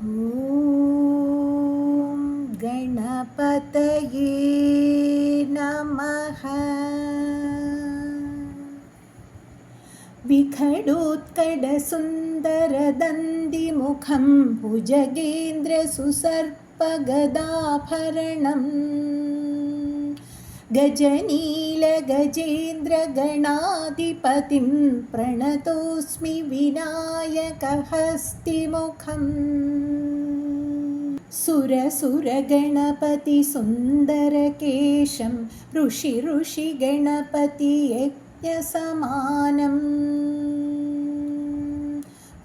ॐ गणपतये नमः। विखडोत्कटसुन्दरदन्तिमुखं भुजगेन्द्रसुसर्पगदाभरणम् गजनीलगजेन्द्रगणाधिपतिं प्रणतोऽस्मि विनायकहस्तिमुखम्। सुरसुरगणपतिसुन्दरकेशं ऋषिगणपतियज्ञसमानम्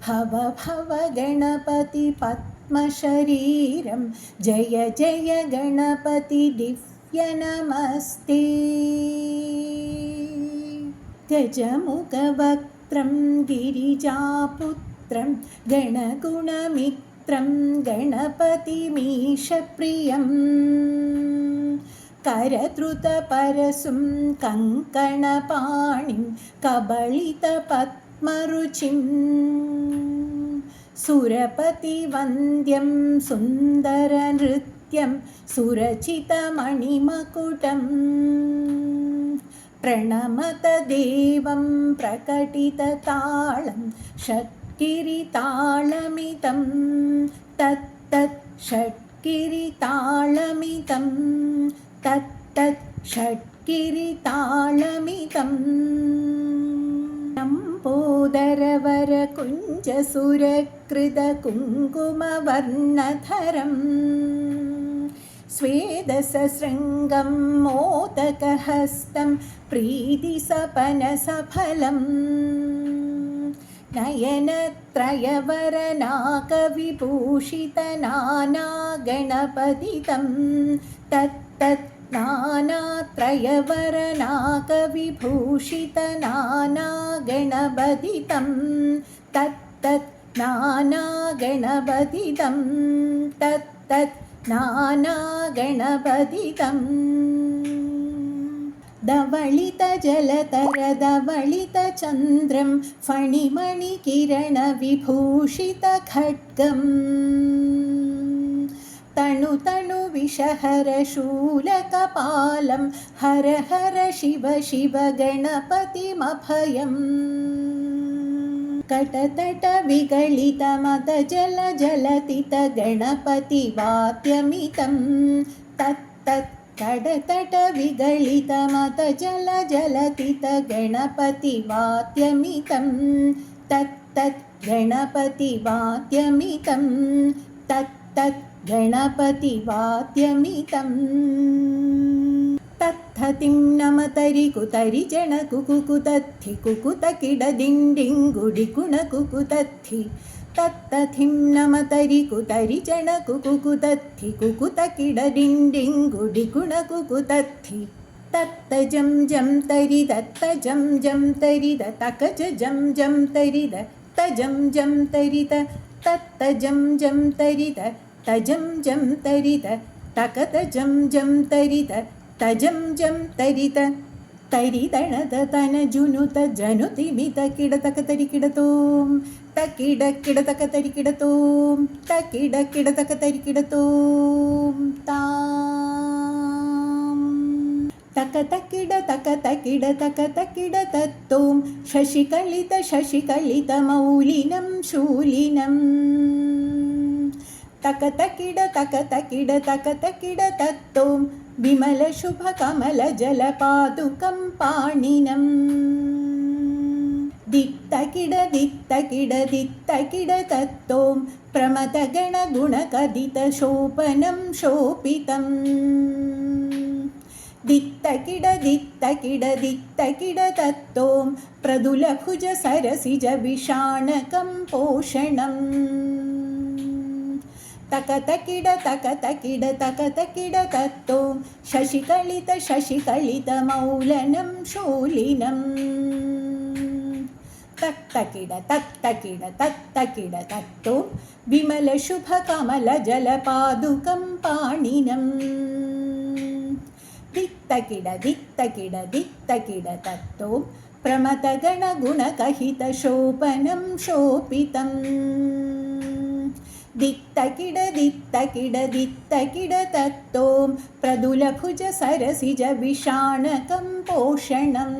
भव गणपतिपद्मशरीरं जय जय गणपति नमस्ते। गजमुखवक्त्रं गिरिजापुत्रं गणगुणमित्रं गणपतिमीशप्रियं करधृतपरशुं कङ्कणपाणिं कबलितपद्मरुचिं सुरपतिवन्द्यं सुन्दरनृत्यं सुरचितमणिमकुटं प्रणमत देवं प्रकटिततालं षट्गिरितालमितं तत्तत् षट्गिरितालमितं तत्तत् षट्गिरितालमितं लम्बोदरवरकुञ्जसुरकृतकुङ्कुमवर्णधरं स्वेदसशृङ्गं मोदकहस्तं प्रीतिसपनसफलं नयनत्रयवरनाकविभूषितनानागणपतितं तत्तत् नानात्रयवरनाकविभूषितनानागणपतितं तत्तत् नानागणपतितं तत्तत् नानागणपतितं धवलितजलतरधवलितचन्द्रं फणिमणिकिरणविभूषितखड्गम् तणुतणुविषहरशूलकपालं हर हर शिव शिव गणपतिमभयम् कटतटविगलितमदजलजलतितगणपतिवाद्यमितं तत्तत् कटतटविगलितमदजलजलतितगणपतिवाद्यमितं तत्तत् गणपतिवाद्यमितं तत्तत् गणपतिवाद्यमितं तत्थतिं नमतरि कुतरि जणकुकुकुतद्धि कुकुतकिडदिण्डिङ्गुडिकुणकुकुतद्धि तत्तथिं नमतरि कुतरि जणकुकुकुतद्धि कुकुतकिडदिण्डिङ्गुडिकुणकुकुतद्धि तत्तजं जं तरि तत्तजं जं तरि तकज जं जं तरि तजं जं तरि तत्तजं जं तरि तजं जं तरि तकतजं जं तरि तजं जं तरित तरिदणतनजुनुत जनुतिमितकिडतकतरिकिडतों तकिडकिडतकतरिकिडतों तकिडकिडतकतरिकिडतों तां तकतकिडतकतकिडतकतकिडतत्तों शशिकलितमौलिनं शूलिनं तकतकिडतकतकिडतकतकिडतत्तों विमलशुभकमलजलपादुकं पाणिनं दित्तकिडतत्तों प्रमथगणगुणकदितशोभनं शोभितं दित्तकिडतत्तों प्रदुलभुजसरसिजविषाणकं पोषणम् तकतकिडतकतकिडतकतकिडतत्तों शशिकलितमौलनं शूलिनं तत्तकिडतत्तों विमलशुभकमलजलपादुकं पाणिनं दित्तकिडतत्तों प्रमथगणगुणकहितशोभनं शोभितं ദിത്തകിട ദിത്തകിട ദിത്തകിട തത്തോം പ്രതുലഭുജ സരസിജ വിഷാണകം പോഷണം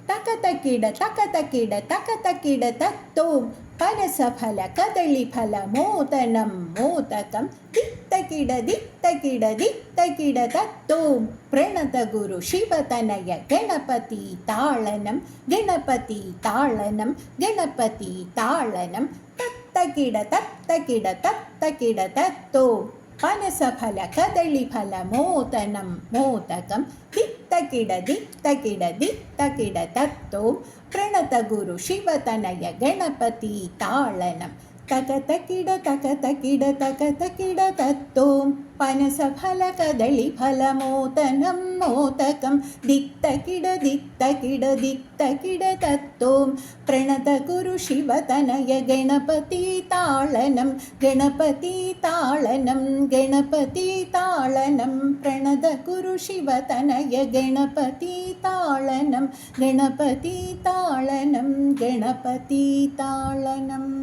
തകതകിട തകതകിട തകതകിട തത്തോം പനസഫല കദളിഫല മോദനം മോദകം ദിത്തകിട ദിത്തകിട ദിത്തകിട തത്തോം പ്രണത ഗുരു ശിവതനയ ഗണപതി താളനം ഗണപതി താളനം ഗണപതി താളനം തത്തകിട തത്തകിട തത്തകിട തത്തോം പനസഫല കദളിഫല മോദനം മോദകം ദിത്തകിട ദിത്തകിട ദിത്തകിട തത്തോം പ്രണത ഗുരു ശിവതനയ ഗണപതി താളനം തകതകിട തകതകിട തകതകിട തത്തോം പനസഫല കദളിഫല മോദനം മോദകം ദിത്തകിട ദിത്തകിട ദിത്തകിട തത്തോം പ്രണത ഗുരു ശിവതനയ ഗണപതി താളനം ഗണപതി താളനം ഗണപതി താളനം പ്രണത ഗുരു ശിവതനയ ഗണപതി താളനം ഗണപതി താളനം ഗണപതി താളനം.